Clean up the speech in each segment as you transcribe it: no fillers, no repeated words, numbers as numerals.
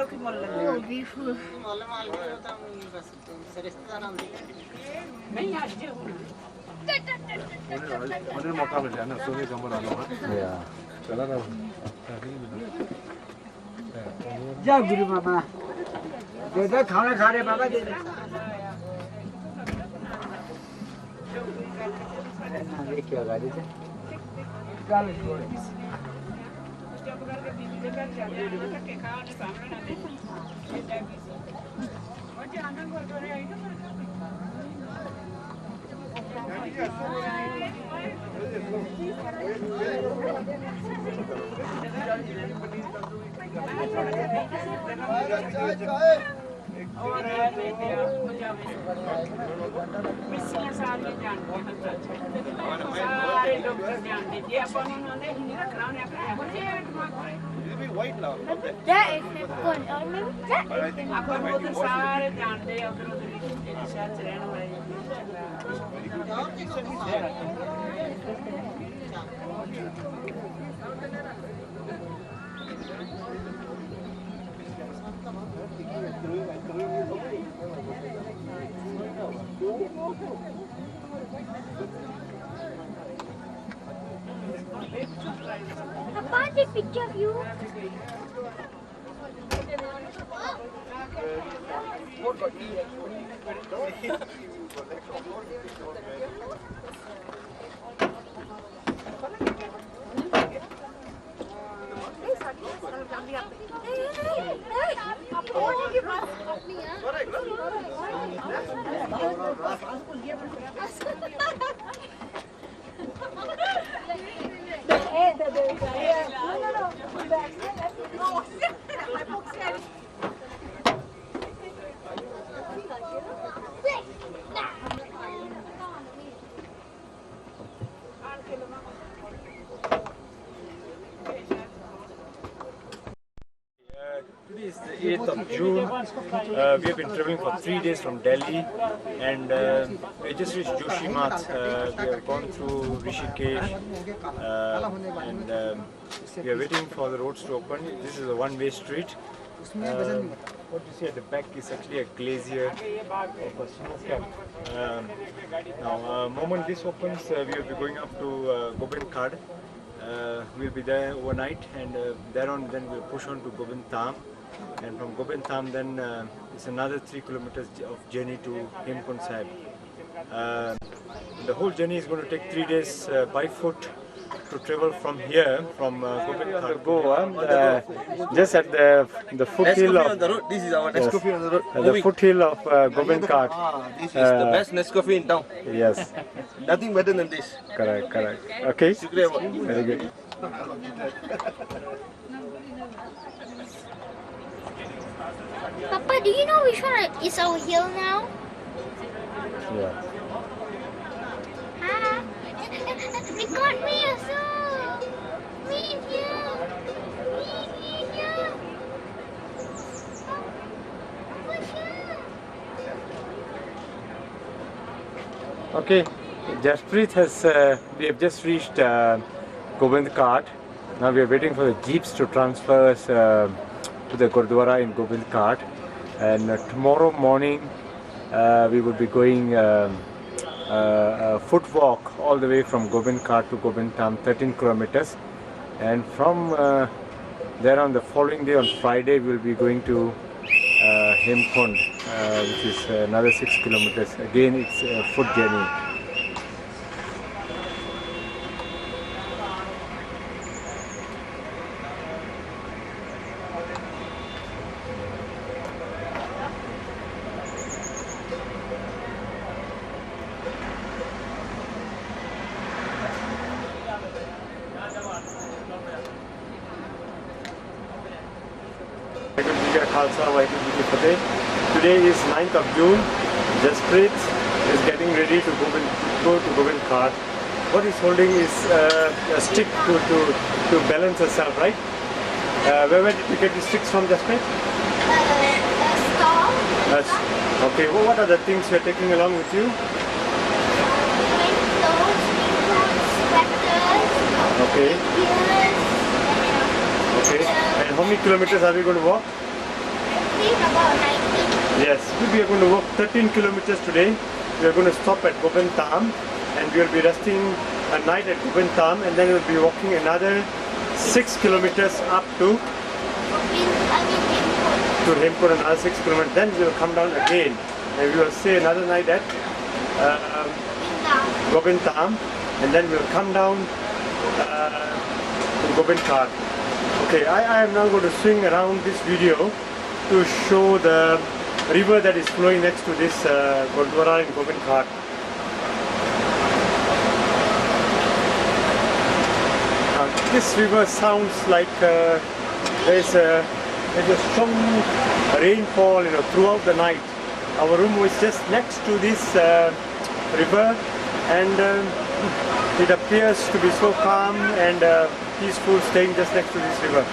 की मोल नहीं आज 오늘 먹하면 되나? 소리 좀 보라고. 야. 전화가. जा गुरु बाबा दे दे खाना खा रहे बाबा दे दे क्या गाड़ी से चल White love. That is Hemkunt. Or maybe that is Hemkunt. सारे जानते हैं उधर उधर शहर से रहने वाले Papa, the picture of you. Today is the 8th of June. We have been traveling for 3 days from Delhi and we just reached Joshimath. We have gone through Rishikesh and we are waiting for the roads to open. This is a one-way street. What you see at the back is actually a glacier of a snow cap. Now, moment this opens, we will be going up to Gobind Khat. We'll be there overnight and thereon then we'll push on to Gobind Dham, and from Gobind Dham then it's another 3 kilometers of journey to Hemkunt Sahib. The whole journey is going to take 3 days by foot to travel from here, from Gobind Khat. Go just at the foothill of the road. This is our Nescoffee on the road. the foothill of Gobind Khat. This is the best Nescoffee in town. Yes, Nothing better than this. correct. Okay, very good. Papa, do you know which one is our hill now? Yeah. Ah, they got me also. Me here. Me here. Over here. Okay, Jaspreet has, we have just reached Gobind Khat. Now we are waiting for the jeeps to transfer us to the Gurdwara in Gobind Khat. And tomorrow morning we will be going foot walk all the way from Gobind Khat to Gobind Dham, 13 kilometers. And from there on the following day, on Friday, we will be going to Hemkunt, which is another 6 kilometers. Again, it's a foot journey. Today is 9th of June. Jaspreet is getting ready to go to Gobind Khat. What he's holding is a stick to balance herself, right? Where did you get the sticks from, Jaspreet? Stall. Okay, well, what are the things you're taking along with you? Sweaters. Okay. Ears. Okay. And how many kilometers are we going to walk? see about 19. Yes, we are going to walk 13 kilometers today. We are going to stop at Gobind Dham and we will be resting a night at Gobind Dham and then we will be walking another 6 kilometers up to Hemkunt, another 6 kilometers. Then we will come down again and we will stay another night at Gobind Dham and then we will come down to Gobind Khat. Okay, I am now going to swing around this video to show the river that is flowing next to this Gurdwara in Gobind Khat. This river sounds like there's a strong rainfall, throughout the night. Our room was just next to this river, and it appears to be so calm and peaceful, staying just next to this river.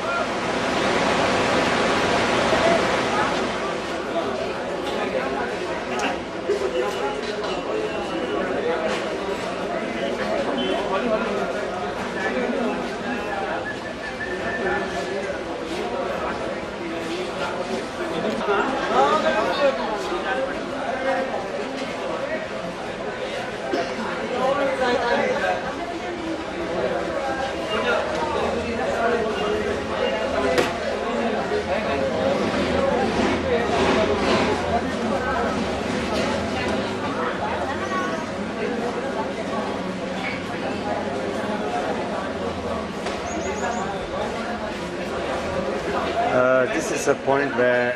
This is a point where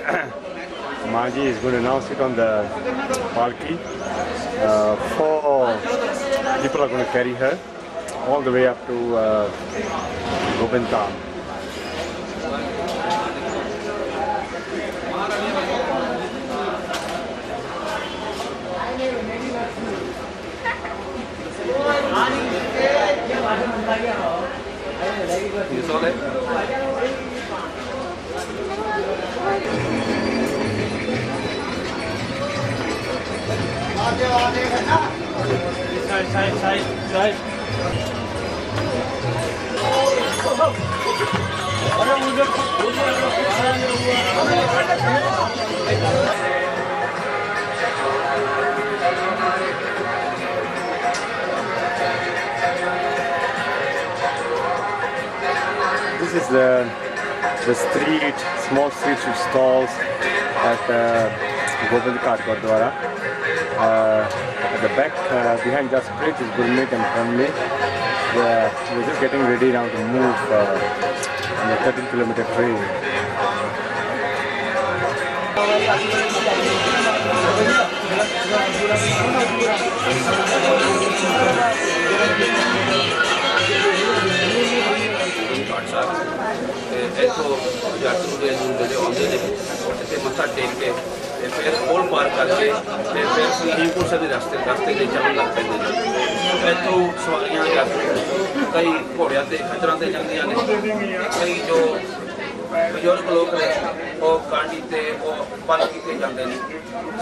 Maji is going to now sit on the palki. 4 people are going to carry her all the way up to Gobind Dham. You saw that? This is the street, small street with stalls at Gobind Khat Gurdwara. At the back, behind just bridge is Gurmit and family. We're just getting ready now to move on the 13-kilometer train. मत्था take के फिर पोल पार करके फिर हेमकुंट साहिब रास्ते से चलने लग पैंदे ने इतों सवारियां कई घोड़ियां ते खच्चरां ते जांदियां ने कई जो बुजुर्ग लोग ने वो कांडी ते वो पालकी ते जांदे ने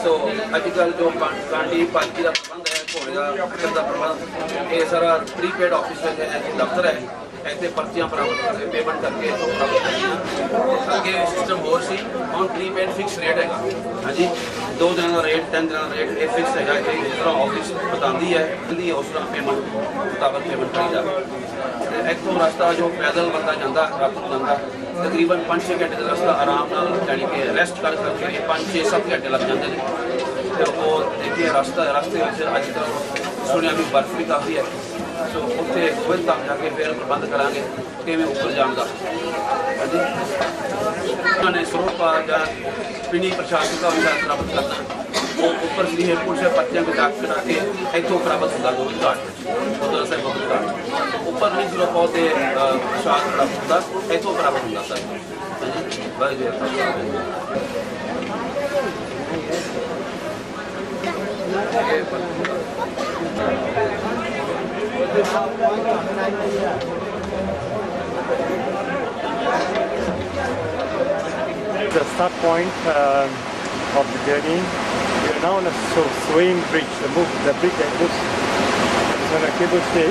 सो अजकल जो कांडी पालकी का प्रबंध है घोड़े का खच्चर का प्रबंध ये सारा प्रीपेड ऑफिस में दफ्तर है ऐसे पर्चियां प्राप्त पेमेंट करके तो प्राप्त करिए आगे सिस्टम और सी ऑन प्रीपेड फिक्स रेट है हाँ जी 2 दिन का रेट 3 दिन का रेट ये फिक्स है जिस तरह ऑफिस बताती है जल्दी उस तरह पेमेंट मुताबिक पेमेंट करी जाए इतों रास्ता जो पैदल बंदा जाता रात को जाता तकरीबन 5-6 घंटे का रास्ता आराम नाल यानी कि रेस्ट करके 5-6-7 घंटे लग जाते हैं तो वो देखिए रास्ते अजकल सुनिया भी बर्फ भी काफ़ी है सो उत्थे गोबिंद धाम जाके फिर प्रबंध करांगे किवें ऊपर जाण दा जी उन्होंने सरोवर पार जा पिंडी प्रशासन का विचार प्राप्त करना वो ऊपर से हेमकुंट से पर्चियां कटा के इतों प्राप्त होगा गोबिंद घाट उधर से गोबिंद घाट ऊपर नहीं सिर्फ पौधे प्रसाद प्राप्त होता इतों प्राप्त होगा सर बस The start point of the journey. We are now on a swaying bridge. The bridge that looks is on a cable stay.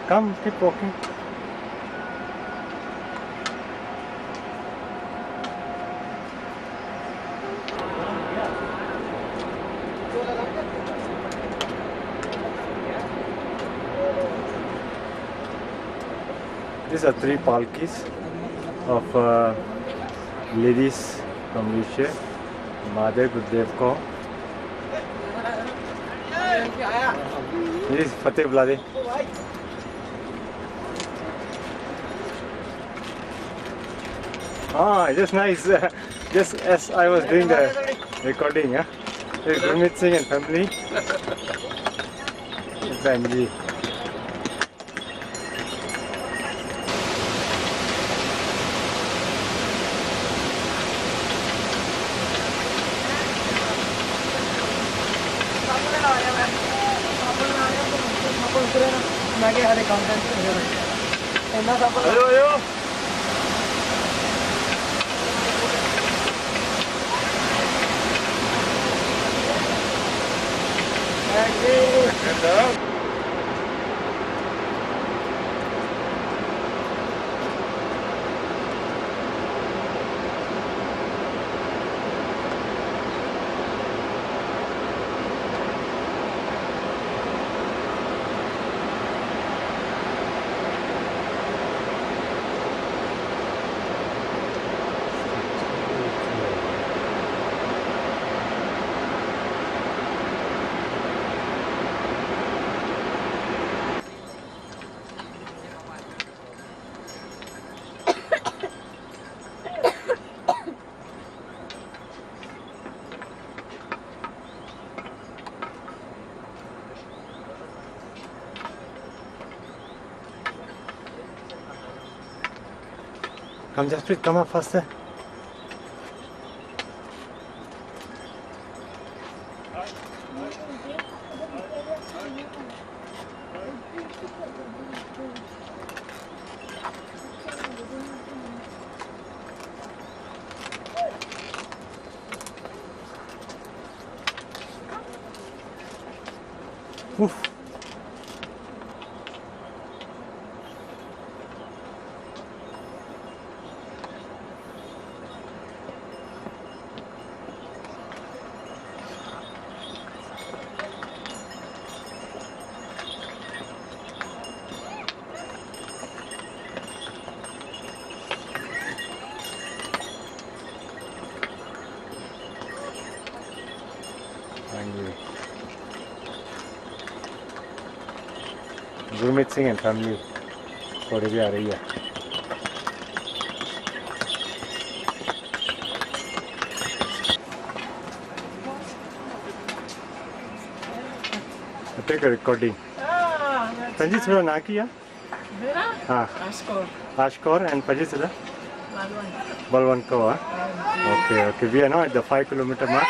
Come, keep walking. These are 3 palkis of ladies from Rishi. Mahadev, Gurdev ko. This is Fateh Blade. Ah, just nice. Just as I was doing the recording, yeah. Gurmeet Singh and family. Family. Ayo. Come, Jasprit, come up faster. Oof. Gurmeet Singh and family थोड़ी भी आ रही है. Take a recording. Panji थोड़ा ना किया? हाँ. Ashkor and Panji थोड़ा? Balwan ko. Okay. We are now at the 5 kilometer mark.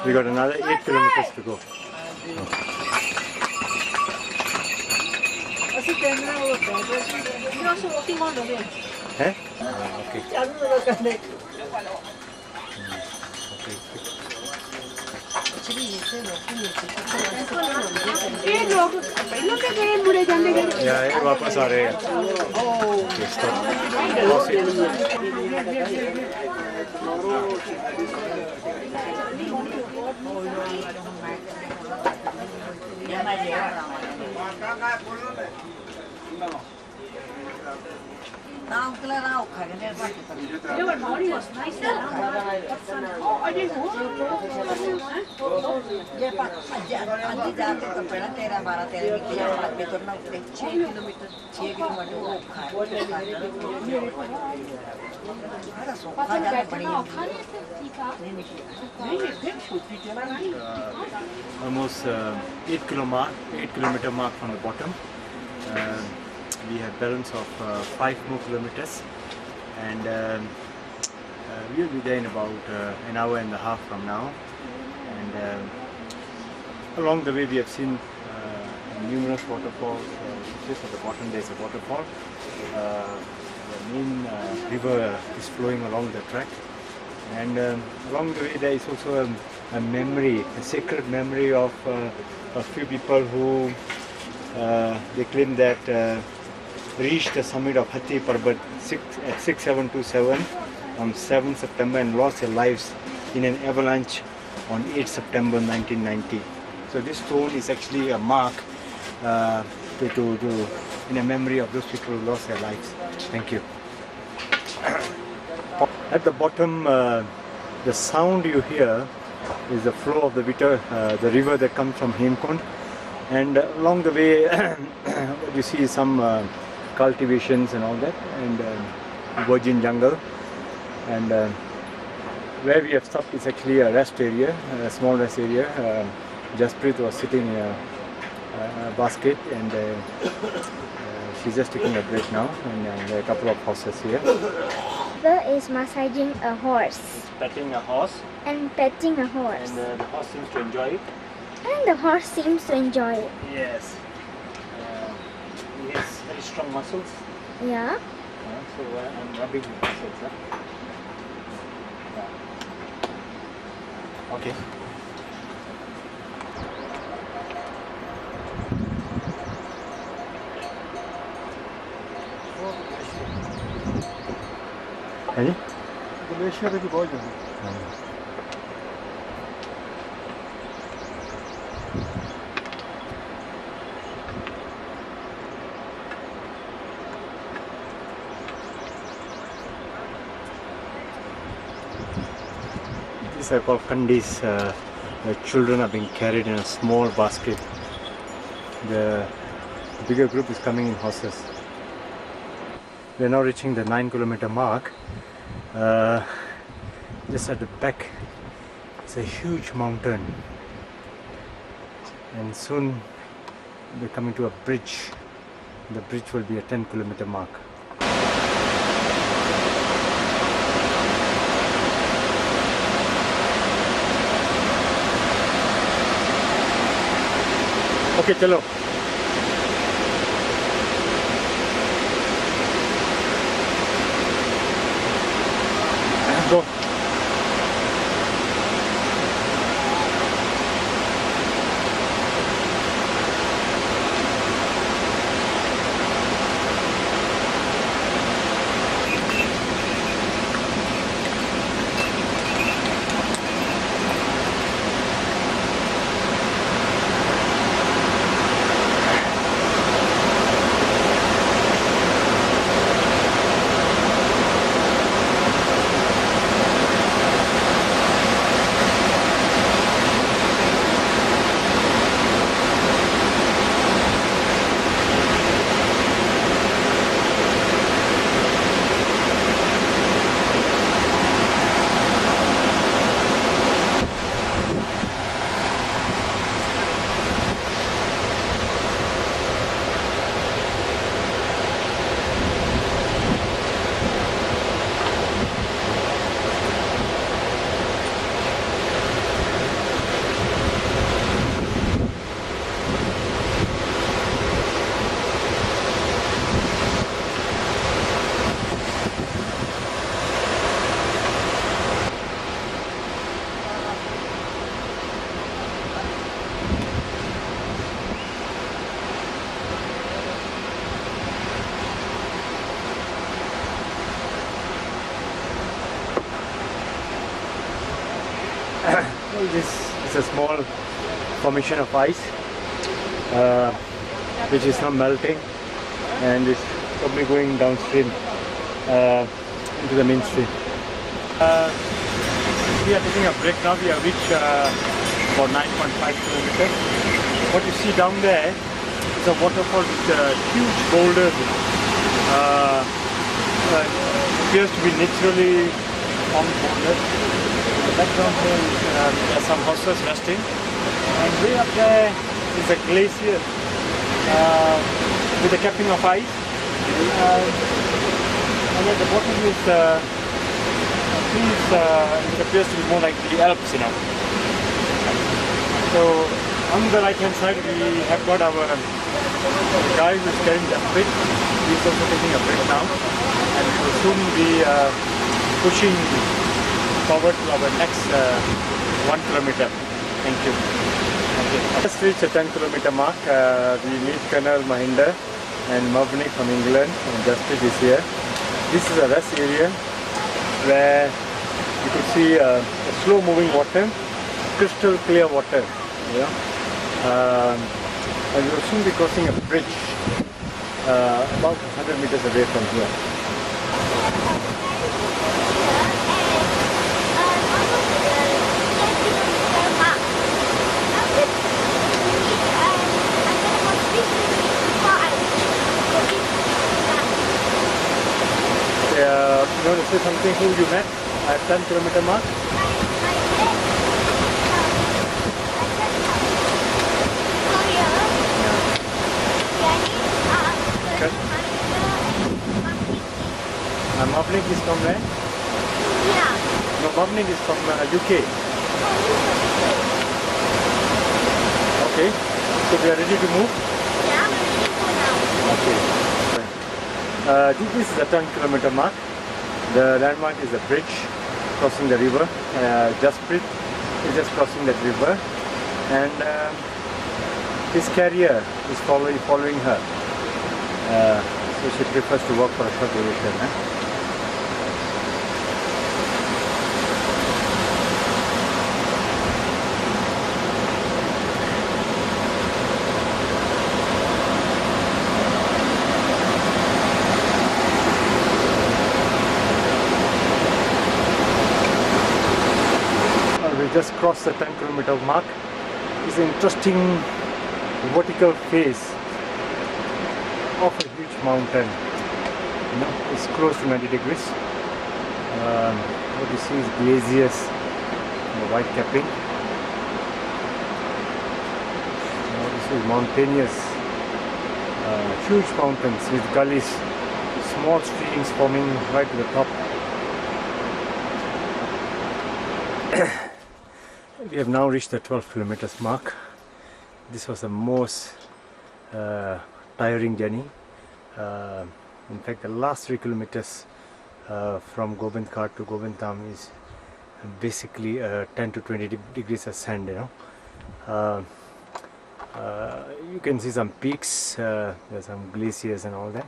We got another 8 kilometers to go. Eh? Okay. Yeah, ये वापस आ रहे हैं. Okay, stop. Almost 8 kilometer mark from the bottom. We have balance of 5 more kilometers, and we'll be there in about an hour and a half from now. And along the way we have seen numerous waterfalls. Just at the bottom there is a waterfall. The main river is flowing along the track. And along the way there is also a memory, a sacred memory of a few people who they claim that reached the summit of Hati Parbat at 6727 on 7 September and lost their lives in an avalanche on 8 September 1990. So this stone is actually a mark in a memory of those people who lost their lives. Thank you. At the bottom, the sound you hear is the flow of the river that comes from Hemkunt. And along the way, what you see is some cultivations and all that, and virgin jungle. And where we have stopped is actually a rest area, a small rest area. Jasprit was sitting in a basket, and she's just taking a break now. And there are a couple of horses here. There is massaging a horse. Petting a horse. And petting a horse. And the horse seems to enjoy it. And the horse seems to enjoy it. Yes. He has very strong muscles. Yeah. So I'm rubbing his muscles. Yeah. Okay. Hey? Malaysia'daki boy dedi. These are called kandis. The children are being carried in a small basket. The bigger group is coming in horses. We are now reaching the 9-kilometer mark. Just at the back, it's a huge mountain, and soon we're coming to a bridge. The bridge will be a 10-kilometer mark. Okay, chalo. Go. This is a small formation of ice which is now melting and is probably going downstream into the main stream. We are taking a break now. We have reached about 9.5 kilometers. What you see down there is a waterfall with huge boulders. Appears to be naturally formed boulders. In the background here there are some horses resting, and way up there is a glacier with a capping of ice, and at the bottom is it appears to be more like the Alps, you know. So on the right hand side we have got our guy who is carrying the bridge. He is also taking a break now, and we will soon be pushing forward to our next 1 kilometer. Thank you. Just reached the 10 kilometer mark. We meet Colonel Mahinder and Mavnik from England, and Justice is here. This is a rest area where you could see a slow moving water, crystal clear water. Yeah. And we will soon be crossing a bridge about 100 meters away from here. You want to say something who you met at 10 kilometer mark? Mavnik is from where? Yeah. No, Mavnik is from UK. Okay, so we are ready to move? Yeah, I'm ready to go now. Okay. This is the 10 kilometer mark. The landmark is a bridge crossing the river. Jasprit is just crossing that river, and his carrier is following her. So she prefers to walk for a short duration. Just crossed the 10 kilometer mark. It's an interesting vertical face of a huge mountain. You know, it's close to 90 degrees. What you see is glaciers, the white capping. This is mountainous, huge mountains with gullies, small streams forming right to the top. We have now reached the 12 kilometers mark. This was the most tiring journey. In fact, the last 3 kilometers from Gobind Khat to Gobind Dham is basically 10 to 20 degrees ascent. You know, you can see some peaks. There's some glaciers and all that.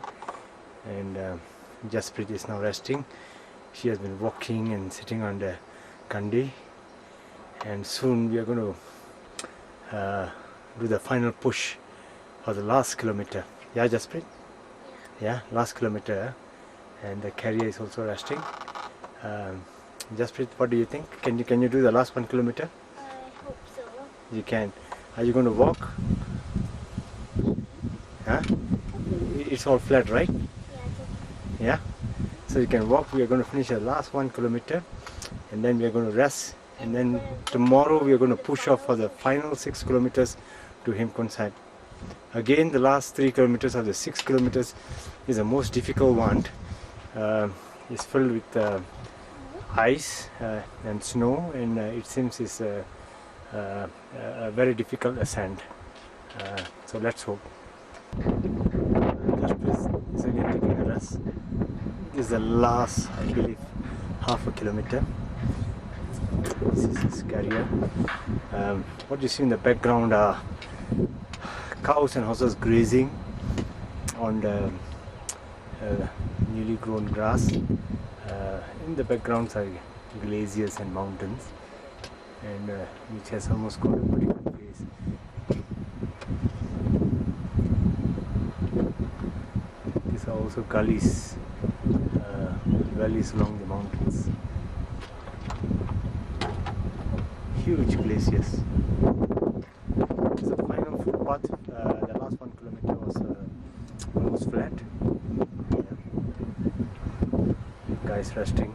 And Jasprit is now resting. She has been walking and sitting on the kandi. And soon we are going to do the final push for the last kilometer. Yeah, Jasprit? Yeah, last kilometer. And the carrier is also resting. Jasprit, what do you think? Can you do the last 1 kilometer? I hope so. You can. Are you going to walk? Huh? It's all flat, right? Yeah? So you can walk. We are going to finish the last 1 kilometer. And then we are going to rest. And then tomorrow we are going to push off for the final 6 kilometers to Hemkunt side. Again, the last 3 kilometers of the 6 kilometers is the most difficult one. It's filled with ice and snow, and it seems it's a very difficult ascent. So let's hope. Is again taking a rest. This is the last, I believe, half a kilometer. This is his carrier. What you see in the background are cows and horses grazing on the newly grown grass. In the background are glaciers and mountains, and which has almost got a pretty good face. These are also gullies, valleys along the mountains. Huge glaciers. It's the final footpath. The last 1 kilometer was almost flat. Yeah. Guys resting.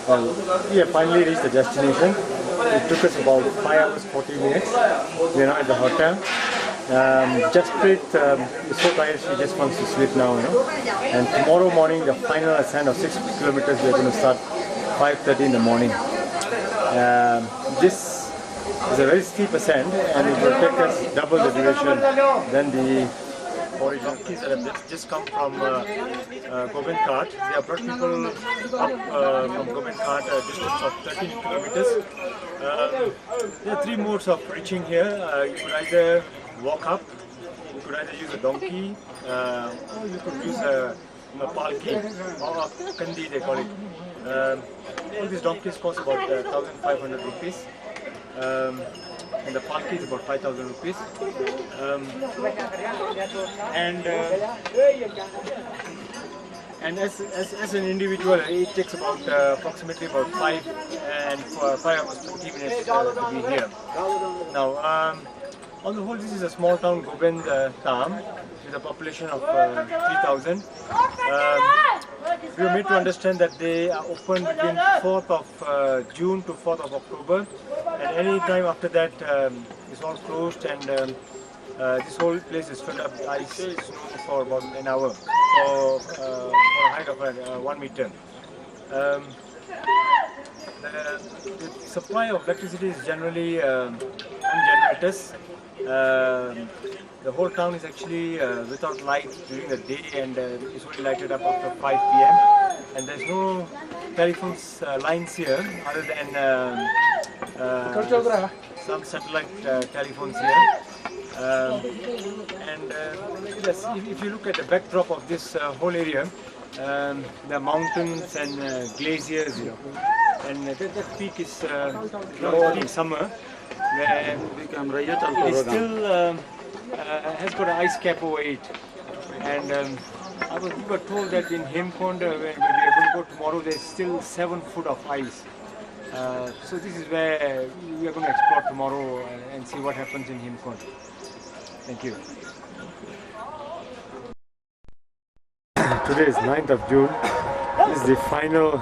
Well, we have finally reached the destination. It took us about 5 hours 40 minutes. We are now at the hotel. Jasprit is so tired, she just wants to sleep now, you know. And tomorrow morning, the final ascent of 6 kilometers, we are going to start 5:30 in the morning. This is a very steep ascent, and it will take us double the duration than the original kids that have just come from Gobind Khat. They have brought people up from Gobind Khat a distance of 13 kilometers. There are 3 modes of reaching here. You could either walk up, you could either use a donkey, or you could use a palki, or a kandi they call it. All these donkeys cost about 1,500 rupees. And the palki is about 5,000 rupees. And as an individual, it takes about approximately about 5 hours 20 minutes to be here. Now, on the whole, this is a small town, Gobind, Dham, with a population of 3,000. We are made to understand that they are open between 4th of June to 4th of October, and any time after that it's all closed, and this whole place is filled up with ice snow for about an hour for a height of 1 meter. The supply of electricity is generally on generators. The whole town is actually without light during the day, and it's only lighted up after 5 p.m. and there's no telephone lines here other than some satellite telephones here. Yes, if you look at the backdrop of this whole area, the mountains and glaciers, and that peak is in summer, where it is still has got an ice cap over it. And we were told that in Hemkunt, when we are going to go tomorrow, there's still 7 foot of ice. So this is where we are going to explore tomorrow and see what happens in Hemkunt. Thank you. Today is 9th of June. This is the final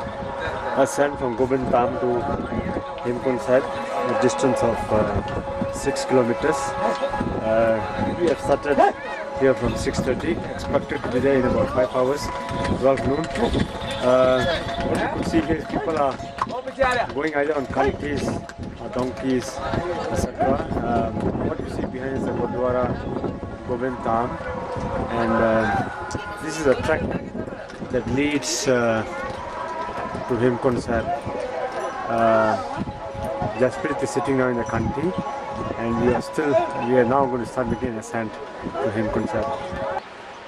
ascent from Gobind Dham to Hemkunt Sahib, a distance of 6 kilometers. We have started here from 6:30, expected to be there in about 5 hours, 12 noon. What you could see here is people are going either on kantis or donkeys, etc. What you see behind is the Gurdwara Gobind Dham, and this is a track that leads to Hemkunt Sahib. Jasprit is sitting now in the kanti, and we are now going to start making an ascent to Hemkunt Sahib.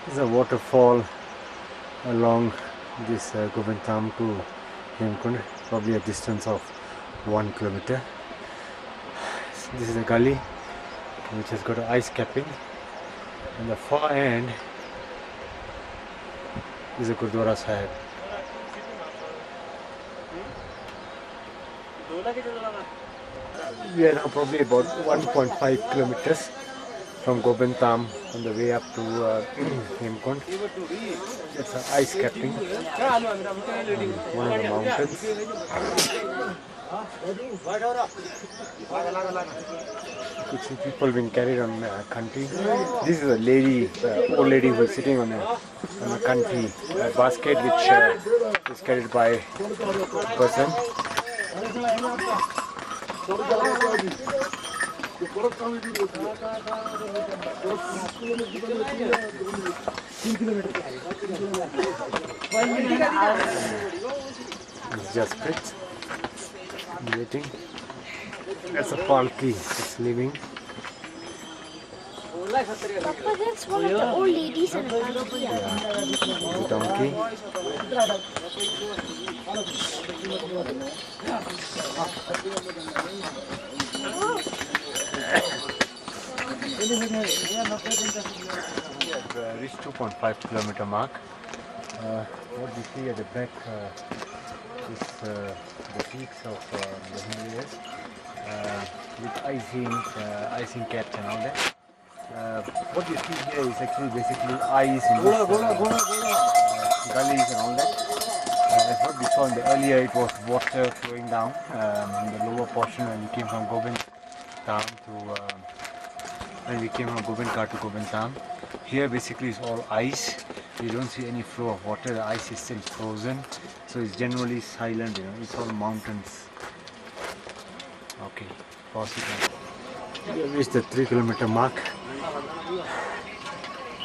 This is a waterfall along this Gobind Dham to Hemkunt, probably a distance of 1 kilometer. This is a gully which has got an ice capping, and the far end is a Gurdwara Sahib. We are now probably about 1.5 kilometers from Gobind Dham on the way up to Hemkunt. It's an ice capping, one of the mountains. You could see people being carried on kanti. This is a lady, old lady who is sitting on a kanti, a basket which is carried by a person. It's Jasprit waiting. That's a palki, it's leaving. Papa, that's one of the old ladies in the country. The donkey. We have reached 2.5 kilometer mark. What we see at the back is the peaks of the Himalayas with icing caps and all that. What you see here is actually basically ice in this, gullies and all that. As what we saw in the earlier, it was water flowing down in the lower portion when we came from Gobind Dham to when we came from Gobind Khat to Gobind Dham. Here basically it's all ice. You don't see any flow of water. The ice is still frozen, so it's generally silent. It's all mountains. Okay, pause it now. We have reached the 3-kilometer mark.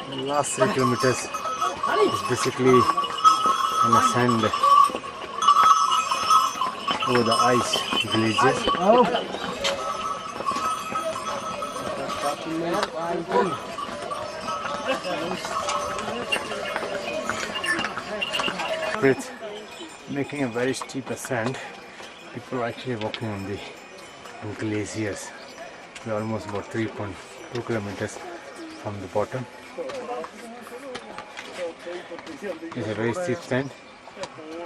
The last 3 kilometers is basically on the sand over the ice villages. With making a very steep ascent, people are actually walking on the glaciers. We're almost about 3.2 kilometers from the bottom. It's a very steep ascent.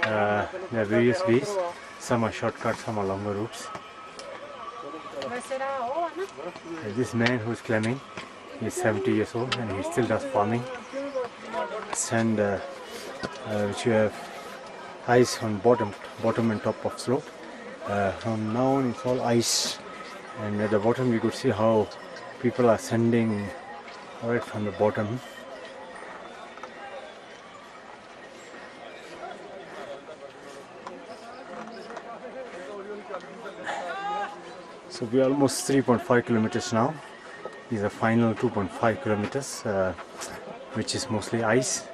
There are various ways. Some are shortcuts, some are longer routes. This man who is climbing, he's 70 years old and he still does farming. Sand which you have ice on bottom and top of slope. From now on it's all ice, and at the bottom you could see how people are ascending right from the bottom. So we are almost 3.5 kilometers now. These are final 2.5 kilometers, which is mostly ice.